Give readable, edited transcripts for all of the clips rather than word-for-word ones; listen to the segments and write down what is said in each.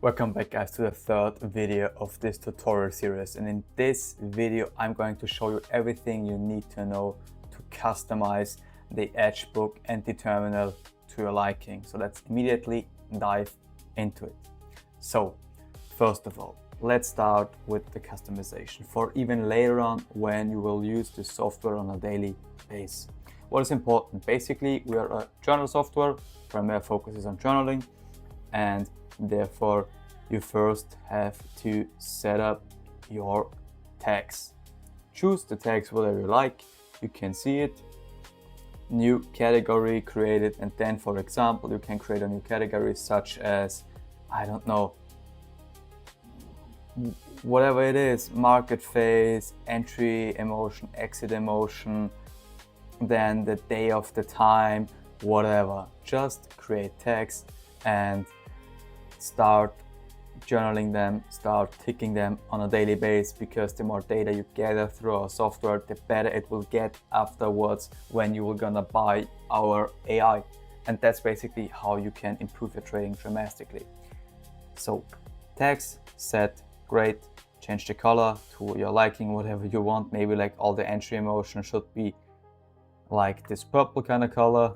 Welcome back guys to the third video of this tutorial series, and in this video I'm going to show you everything you need to know to customize the EdgeBook and the terminal to your liking. So let's immediately dive into it. So first of all, let's start with the customization for even later on when you will use the software on a daily basis. What is important? Basically, we are a journal software. Primary focus is on journaling, and therefore you first have to set up your tags. Choose the tags whatever you like. You can see it. New category created, and then for example you can create a new category such as, I don't know, whatever it is, market phase, entry emotion, exit emotion, then the day of the time, whatever. Just create tags and start journaling them, start ticking them on a daily basis, because the more data you gather through our software, the better it will get afterwards when you are gonna buy our AI. And that's basically how you can improve your trading dramatically. So tags set, great. Change the color to your liking, whatever you want. Maybe like all the entry emotion should be like this purple kind of color,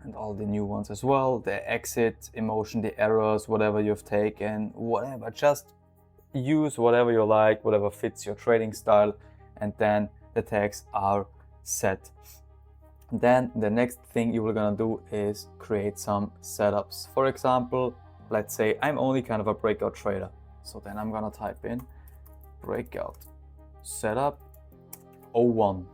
and all the new ones as well. The exit emotion, the errors, whatever you've taken, whatever, just use whatever you like, whatever fits your trading style, and then the tags are set. Then the next thing you are gonna do is create some setups. For example, let's say I'm only kind of a breakout trader, so then I'm gonna type in breakout setup 01.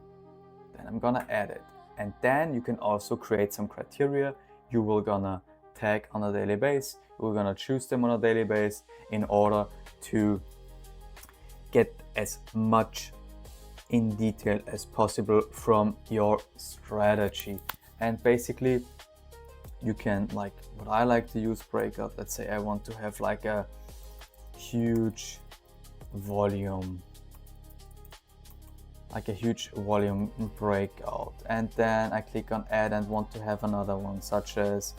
Then I'm gonna add it. And then you can also create some criteria you will gonna tag on a daily basis. We're gonna choose them on a daily basis in order to get as much in detail as possible from your strategy. And basically you can, like what I like to use breakout, let's say I want to have like a huge volume, breakout, and then I click on add and want to have another one such as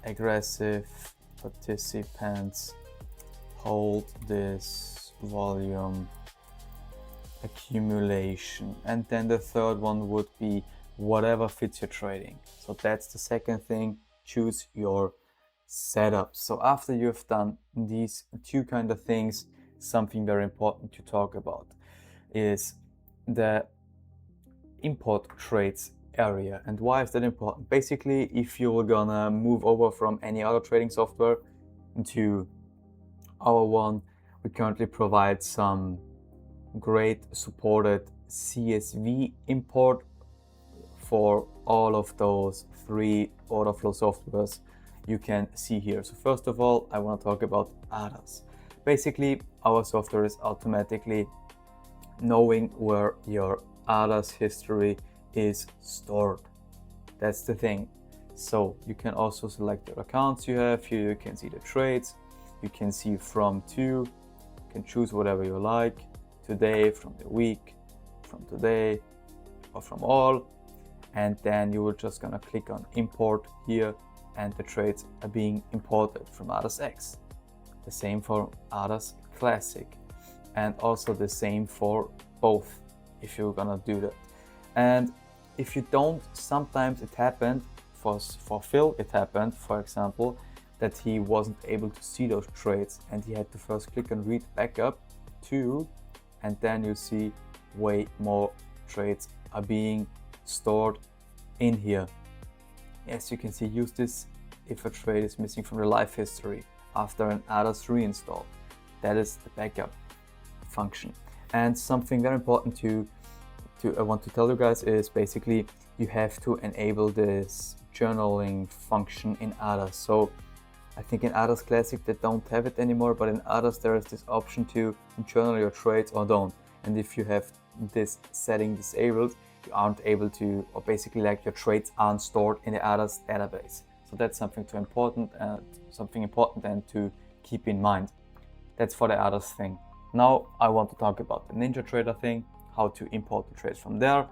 aggressive participants hold this volume accumulation, and then the third one would be whatever fits your trading. So that's the second thing, choose your setup. So after you've done these two kind of things, something very important to talk about is the import trades area. And why is that important? Basically, if you're gonna move over from any other trading software to our one, we currently provide some great supported CSV import for all of those three order flow softwares you can see here. So first of all, I want to talk about ATAS. Basically, our software is automatically knowing where your ATAS history is stored. That's the thing. So you can also select your accounts you have. Here you can see the trades. You can see from to. You can choose whatever you like. Today, from the week, from today, or from all. And then you are just gonna click on import here, and the trades are being imported from ATAS X. The same for ATAS Classic, and also the same for both if you're gonna do that. And if you don't, sometimes it happened for Phil, it happened, for example, that he wasn't able to see those trades, and he had to first click on read backup to, and then you see way more trades are being stored in here. As you can see, use this if a trade is missing from the live history after an ATAS reinstall. That is the backup function. And something very important I want to tell you guys is basically you have to enable this journaling function in ATAS. So I think in ATAS Classic they don't have it anymore, but in ATAS there is this option to journal your trades or don't. And if you have this setting disabled, you aren't able to, or basically like your trades aren't stored in the ATAS database. So that's something important and to keep in mind. That's for the ATAS thing. Now I want to talk about the NinjaTrader thing, how to import the trades from there.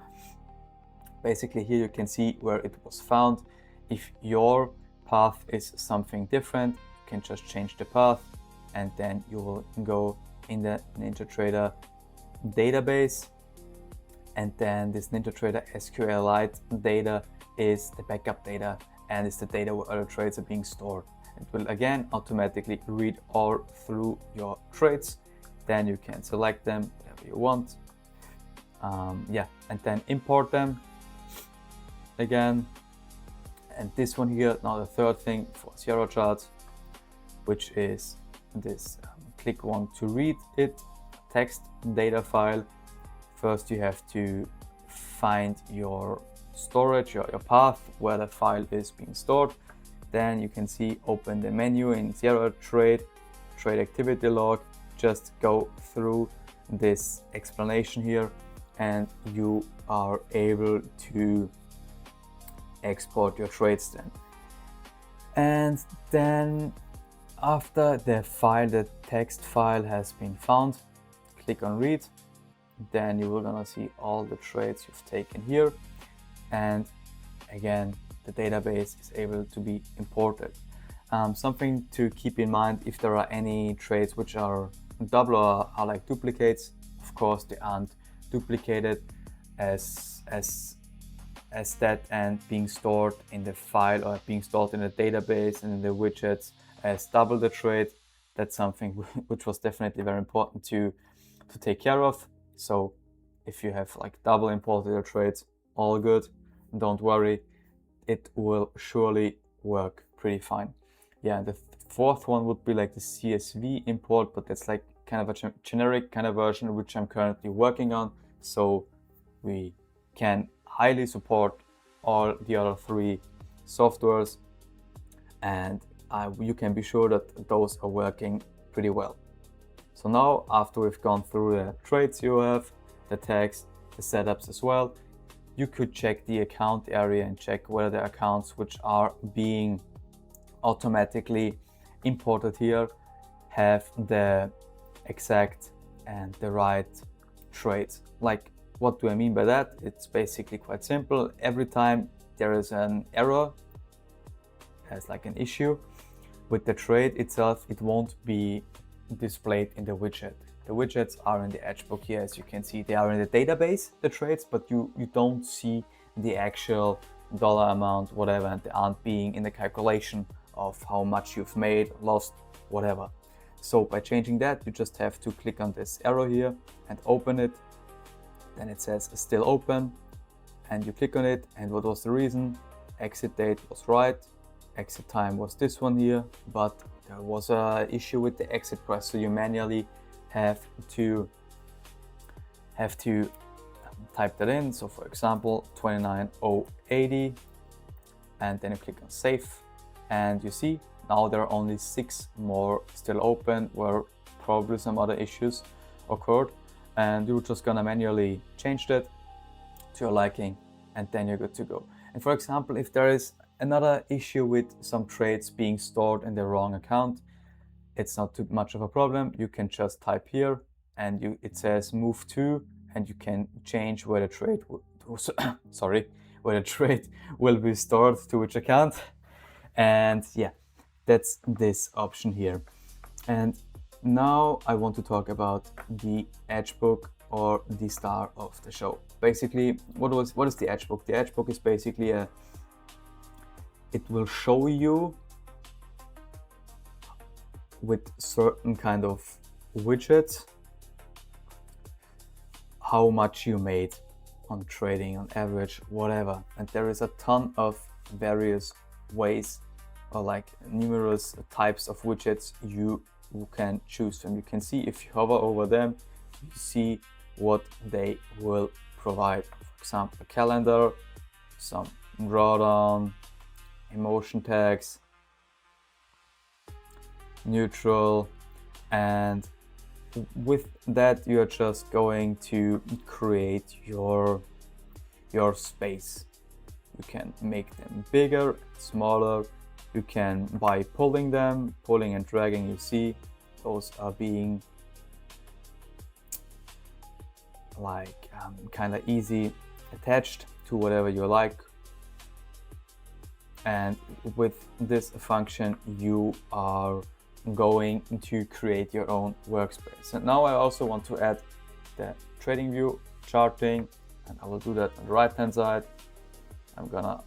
Basically here you can see where it was found. If your path is something different, you can just change the path, and then you will go in the NinjaTrader database, and then this NinjaTrader SQLite data is the backup data and is the data where other trades are being stored. It will again automatically read all through your trades. Then you can select them whatever you want. And then import them again. And this one here, now the third thing for zero charts, which is this click one to read it text data file. First you have to find your storage, your path where the file is being stored. Then you can see open the menu in Zero Trade activity log, just go through this explanation here and you are able to export your trades then. And then after the text file has been found, click on read. Then you will gonna see all the trades you've taken here, and again the database is able to be imported. Something to keep in mind, if there are any trades which are double or are like duplicates, of course they aren't duplicated as that and being stored in the file or being stored in the database and in the widgets as double the trade. That's something which was definitely very important to take care of. So if you have like double imported your trades, all good, don't worry, it will surely work pretty fine. Yeah, the fourth one would be like the CSV import, but that's like kind of a generic kind of version which I'm currently working on. So we can highly support all the other three softwares, and you can be sure that those are working pretty well. So now, after we've gone through the trades you have, the tags, the setups as well, you could check the account area and check whether the accounts which are being automatically imported here have the exact and the right trades. Like, what do I mean by that? It's basically quite simple. Every time there is an error, has like an issue with the trade itself, it won't be displayed in the widget. The widgets are in the EdgeBook here, as you can see. They are in the database, the trades, but you don't see the actual dollar amount, whatever, and they aren't being in the calculation of how much you've made, lost, whatever. So by changing that, you just have to click on this arrow here and open it. Then it says still open, and you click on it. And what was the reason? Exit date was right, exit time was this one here, but there was an issue with the exit price, so you manually have to type that in. So for example 29,080, and then you click on save, and you see now there are only 6 more still open where probably some other issues occurred, and you're just gonna manually change that to your liking, and then you're good to go. And for example, if there is another issue with some trades being stored in the wrong account, it's not too much of a problem. You can just type here and it says move to, and you can change where the trade where the trade will be stored, to which account. And yeah, that's this option here. And now I want to talk about the EdgeBook, or the star of the show. Basically, what is the EdgeBook? The EdgeBook is basically it will show you with certain kind of widgets how much you made on trading, on average, whatever. And there is a ton of various ways, or like numerous types of widgets you can choose from. You can see, if you hover over them, you see what they will provide. For example, a calendar, some drawdown, emotion tags, neutral, and with that you are just going to create your space. You can make them bigger, smaller. You can, by pulling and dragging, you see those are being like kind of easy attached to whatever you like. and with this function you are going to create your own workspace. And now I also want to add the trading view charting, and I will do that on the right hand side. I'm gonna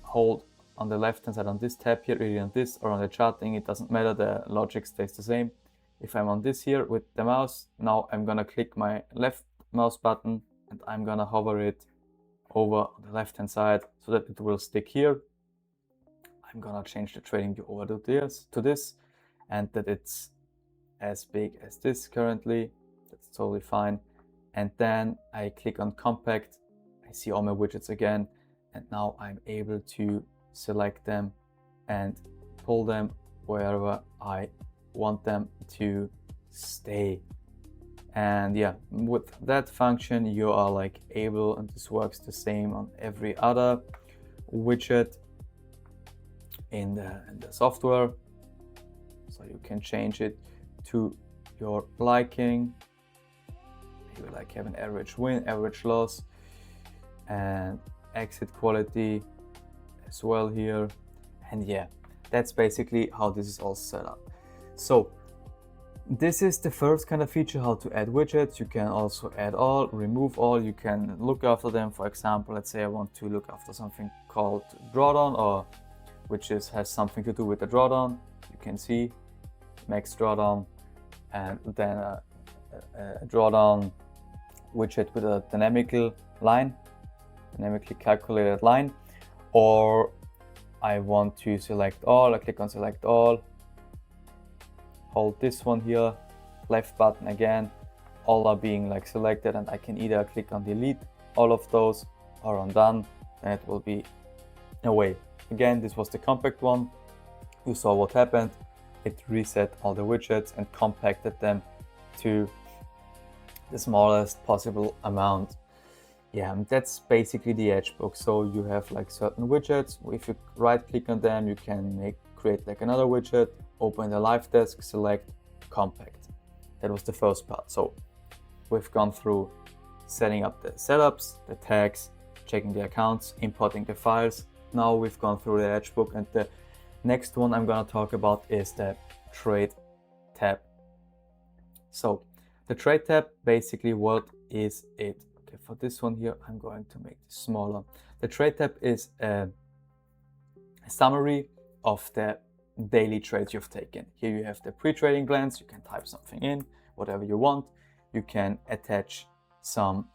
hold on the left hand side on this tab here, either on this or on the charting, it doesn't matter, the logic stays the same. If I'm on this here with the mouse, now I'm gonna click my left mouse button and I'm gonna hover it over on the left hand side so that it will stick here. I'm gonna change the trading view over to this, and that it's as big as this currently. That's totally fine. And then I click on compact, I see all my widgets again, and now I'm able to select them and pull them wherever I want them to stay. And yeah, with that function you are like able, and this works the same on every other widget in the software, so you can change it to your liking. Maybe like have an average win, average loss, and exit quality as well here. And yeah, that's basically how this is all set up. So this is the first kind of feature, how to add widgets. You can also add all, remove all, you can look after them. For example, let's say I want to look after something called drawdown, or which has something to do with the drawdown. You can see max drawdown, and then a drawdown widget with a dynamically calculated line. Or I want to select all, I click on select all, hold this one here, left button again, all are being like selected, and I can either click on delete all of those or on done, and it will be away. Again, this was the compact one. You saw what happened. It reset all the widgets and compacted them to the smallest possible amount. Yeah, and that's basically the EdgeBook. So you have like certain widgets. If you right click on them, you can create like another widget, open the live desk, select compact. That was the first part. So we've gone through setting up the setups, the tags, checking the accounts, importing the files. Now we've gone through the EdgeBook, and the next one I'm going to talk about is the trade tab. So the trade tab, basically what is it? Okay, for this one here, I'm going to make this smaller. The trade tab is a summary of the daily trades you've taken. Here you have the pre-trading glance. You can type something in, whatever you want. You can attach some,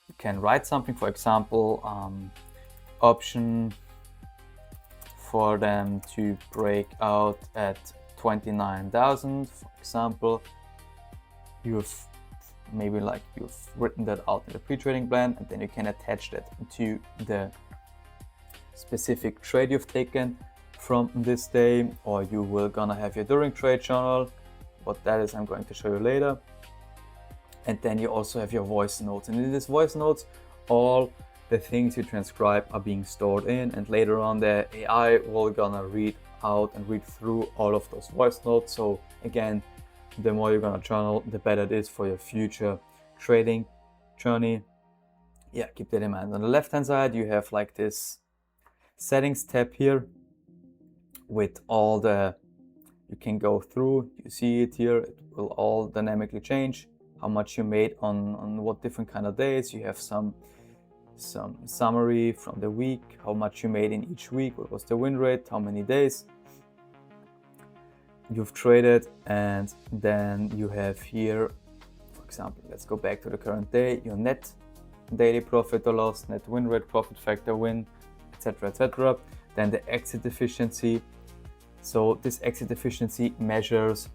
you can write something, for example, option for them to break out at 29,000, for example. You've written that out in the pre-trading plan, and then you can attach that to the specific trade you've taken from this day, or you will gonna have your during trade journal. What that is, I'm going to show you later. And then you also have your voice notes, and in this voice notes, all the things you transcribe are being stored in, and later on the AI will gonna read out and read through all of those voice notes. So again, the more you're gonna journal, the better it is for your future trading journey. Yeah, keep that in mind. On the left hand side, you have like this settings tab here with all the, you can go through, you see it here, it will all dynamically change how much you made on what different kind of days. You have some summary from the week, how much you made in each week, what was the win rate, how many days you've traded. And then you have here, for example, let's go back to the current day, your net daily profit or loss, net win rate, profit factor, win, etc, etc. Then the exit efficiency. So this exit efficiency measures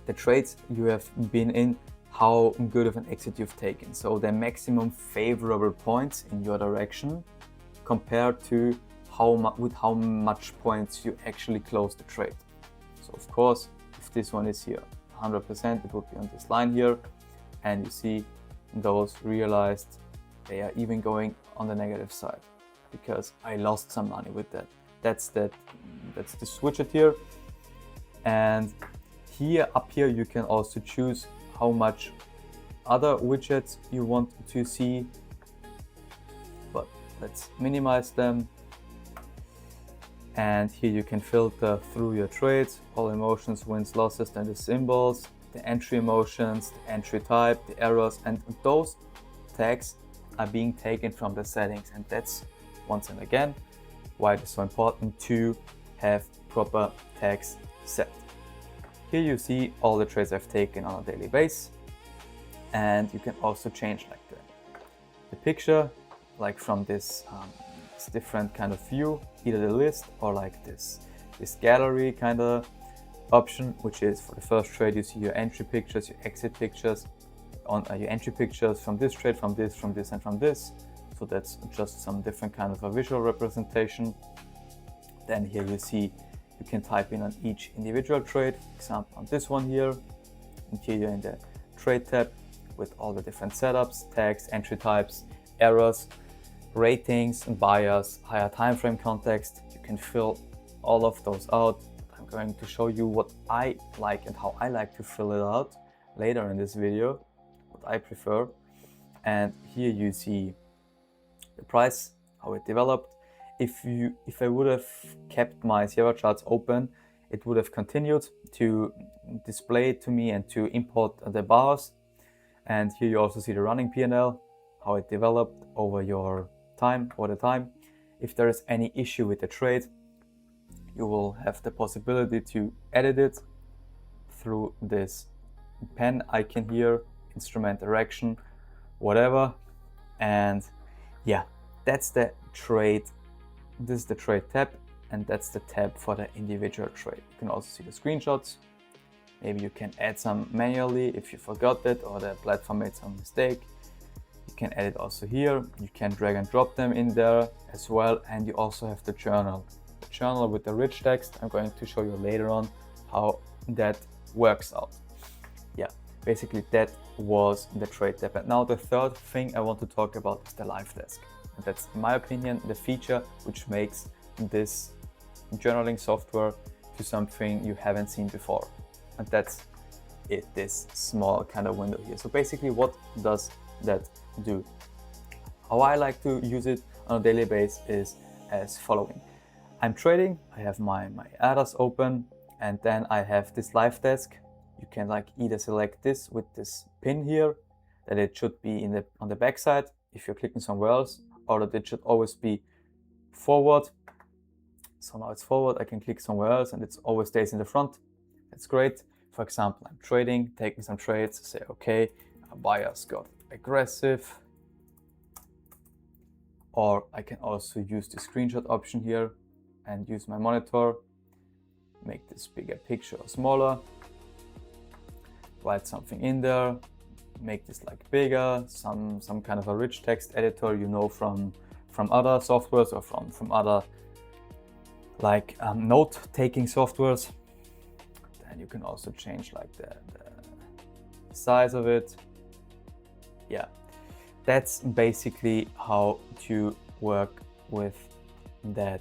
the trades you have been in, how good of an exit you've taken. So the maximum favorable points in your direction compared to with how much points you actually close the trade. So of course, if this one is here 100%, it would be on this line here, and you see those realized they are even going on the negative side because I lost some money with that. That's this widget here. And here up here you can also choose how much other widgets you want to see, but let's minimize them. And here you can filter through your trades, all emotions, wins, losses, then the symbols, the entry emotions, the entry type, the errors, and those tags are being taken from the settings. And that's once and again why it is so important to have proper tags set. Here you see all the trades I've taken on a daily basis, and you can also change like the picture, like from this different kind of view, either the list or like this gallery kind of option, which is for the first trade you see your entry pictures, your exit pictures, on your entry pictures from this trade, from this, and from this. So that's just some different kind of a visual representation. Then here you see you can type in on each individual trade, for example on this one here, and here you're in the trade tab with all the different setups, tags, entry types, errors, ratings, and buyers, higher time frame context. You can fill all of those out. I'm going to show you what I like and how I like to fill it out later in this video, what I prefer. And here you see the price, how it developed. If I would have kept my Sierra charts open, it would have continued to display it to me and to import the bars. And here you also see the running P&L, how it developed over the time. If there is any issue with the trade, you will have the possibility to edit it through this pen icon here, instrument direction, whatever. And yeah, that's the trade. This is the trade tab, and that's the tab for the individual trade. You can also see the screenshots. Maybe you can add some manually if you forgot it or the platform made some mistake. You can add it also here. You can drag and drop them in there as well. And you also have the journal. The journal with the rich text. I'm going to show you later on how that works out. Yeah, basically that was the trade tab. And now the third thing I want to talk about is the live desk. And that's, in my opinion, the feature which makes this journaling software to something you haven't seen before. And that's it, this small kind of window here. So basically what does that do? How I like to use it on a daily basis is as following. I'm trading, I have my ATAS open, and then I have this live desk. You can like either select this with this pin here, that it should be on the back side if you're clicking somewhere else, or that it should always be forward. So now it's forward, I can click somewhere else and it always stays in the front. That's great. For example, I'm trading, taking some trades, say, okay, buyers got aggressive. Or I can also use the screenshot option here and use my monitor, make this bigger picture or smaller, write something in there, make this like bigger, some kind of a rich text editor, you know, from other softwares or from other like note-taking softwares. Then you can also change like the size of it. Yeah, that's basically how to work with that.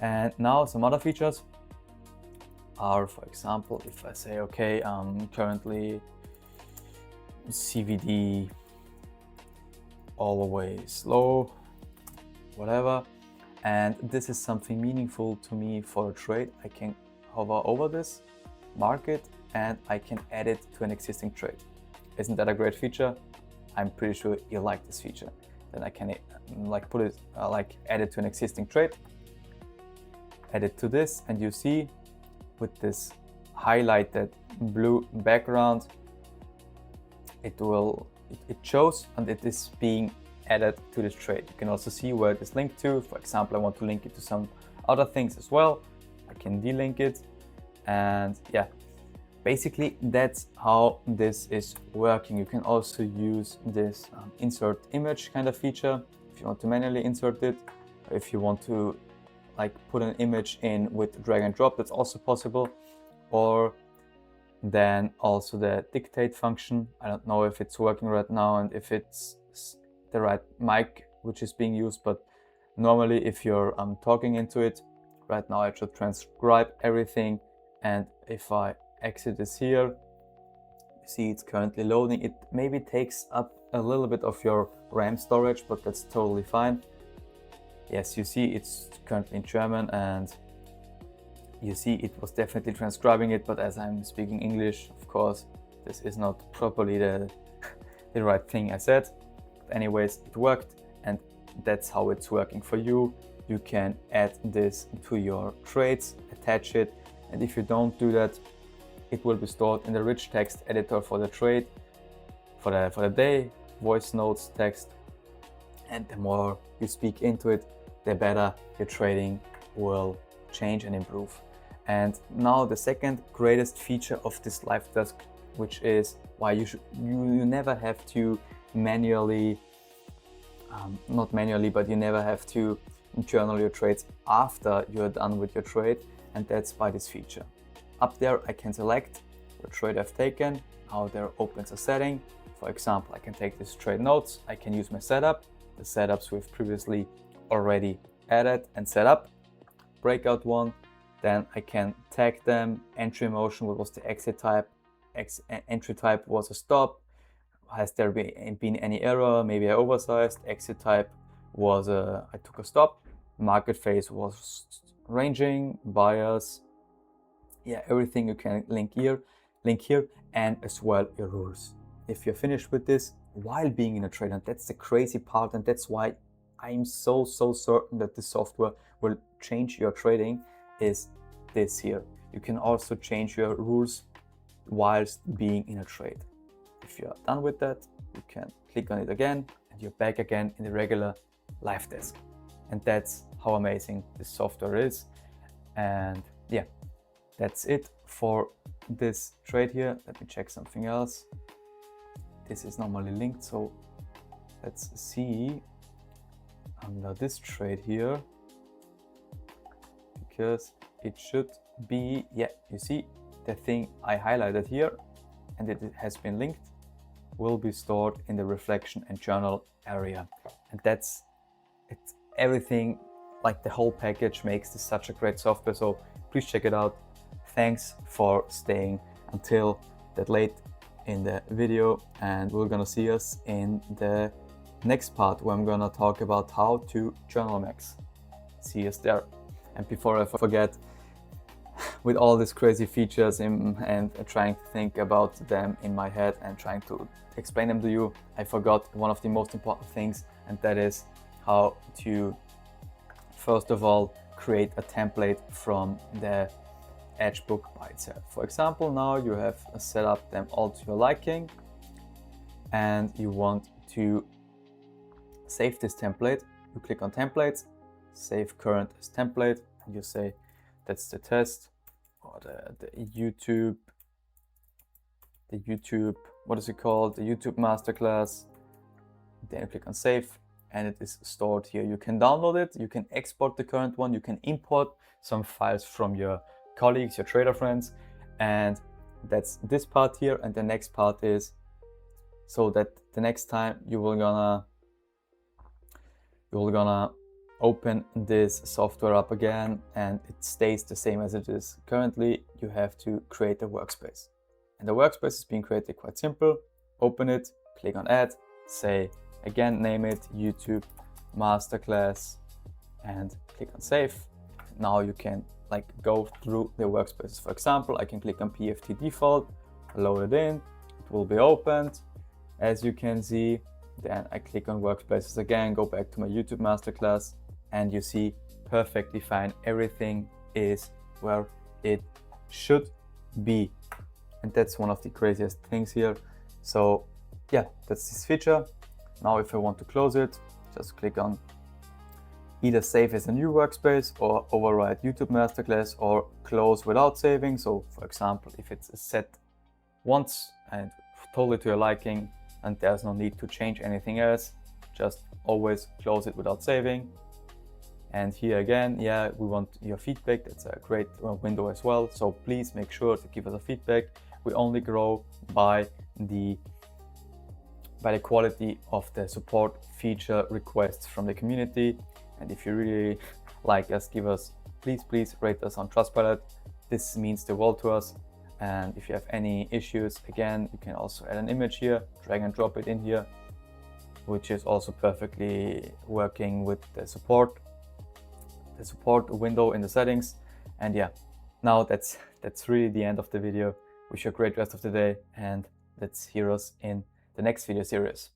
And now some other features are, for example, if I say, okay, currently CVD always low, whatever, and this is something meaningful to me for a trade, I can hover over this, mark it, and I can add it to an existing trade. Isn't that a great feature? I'm pretty sure you like this feature. Then I can like put it, add it to an existing trade, add it to this, and you see with this highlighted blue background, it shows and it is being added to this trade. You can also see where it is linked to. For example, I want to link it to some other things as well. I can delink it, and yeah, basically that's how this is working. You can also use this insert image kind of feature if you want to manually insert it, or if you want to like put an image in with drag and drop, that's also possible. Or then also the dictate function. I don't know if it's working right now and if it's the right mic which is being used, but normally if you're talking into it, right now I should transcribe everything, and if I exit this here, you see it's currently loading. It maybe takes up a little bit of your RAM storage, but that's totally fine. Yes, you see it's currently in German, and you see it was definitely transcribing it, but as I'm speaking English, of course, this is not properly the right thing I said. But anyways, it worked, and that's how it's working for you. You can add this to your trades, attach it, and if you don't do that, it will be stored in the rich text editor for the trade, for the day, voice notes, text, and the more you speak into it, the better your trading will change and improve. And now the second greatest feature of this live desk, which is why you never have to manually, not manually, but you never have to journal your trades after you're done with your trade, and that's by this feature. Up there I can select what trade I've taken, how there opens a setting. For example, I can take this trade notes, I can use my setup, the setups we've previously already added and set up, breakout one, then I can tag them, entry motion, what was the exit type, entry type was a stop, has there been any error, maybe I oversized, exit type was I took a stop, market phase was ranging, buyers, yeah, everything you can link here, and as well your rules. If you're finished with this while being in a trade, and that's the crazy part, and that's why I'm so certain that this software will change your trading, is this here. You can also change your rules whilst being in a trade. If you're done with that, you can click on it again and you're back again in the regular live desk. And that's how amazing this software is. And yeah, that's it for this trade here. Let me check something else. This is normally linked, so let's see under this trade here, because it should be, yeah, you see the thing I highlighted here, and it has been linked, will be stored in the reflection and journal area. And it's everything, like the whole package makes this such a great software. So please check it out. Thanks for staying until that late in the video, and we're gonna see us in the next part where I'm gonna talk about how to journal max. See us there. And before I forget, with all these crazy features and trying to think about them in my head and trying to explain them to you, I forgot one of the most important things, and that is how to first of all create a template from the EdgeBook by itself. For example, now you have set up them all to your liking and you want to save this template. You click on templates, save current as template, and you say that's the test, or the YouTube, what is it called? The YouTube Masterclass. Then you click on save and it is stored here. You can download it, you can export the current one, you can import some files from your colleagues, your trader friends, and that's this part here. And the next part is so that the next time you will gonna open this software up again and it stays the same as it is currently, you have to create a workspace. And the workspace is being created quite simple. Open it, click on add, say again, name it YouTube Masterclass, and click on save. Now you can like go through the workspaces. For example, I can click on PFT default, load it in, it will be opened as you can see. Then I click on workspaces again, go back to my YouTube Masterclass, and you see perfectly fine, everything is where it should be. And that's one of the craziest things here. So yeah, that's this feature. Now if I want to close it, just click on either save as a new workspace or override YouTube Masterclass or close without saving. So for example, if it's set once and totally to your liking and there's no need to change anything else, just always close it without saving. And here again, yeah, we want your feedback. That's a great window as well. So please make sure to give us a feedback. We only grow by the quality of the support feature requests from the community. And if you really like us, please rate us on Trustpilot. This means the world to us. And if you have any issues, again, you can also add an image here, drag and drop it in here, which is also perfectly working with the support window in the settings. And yeah, Now that's really the end of the video. Wish you a great rest of the day, and let's hear us in the next video series.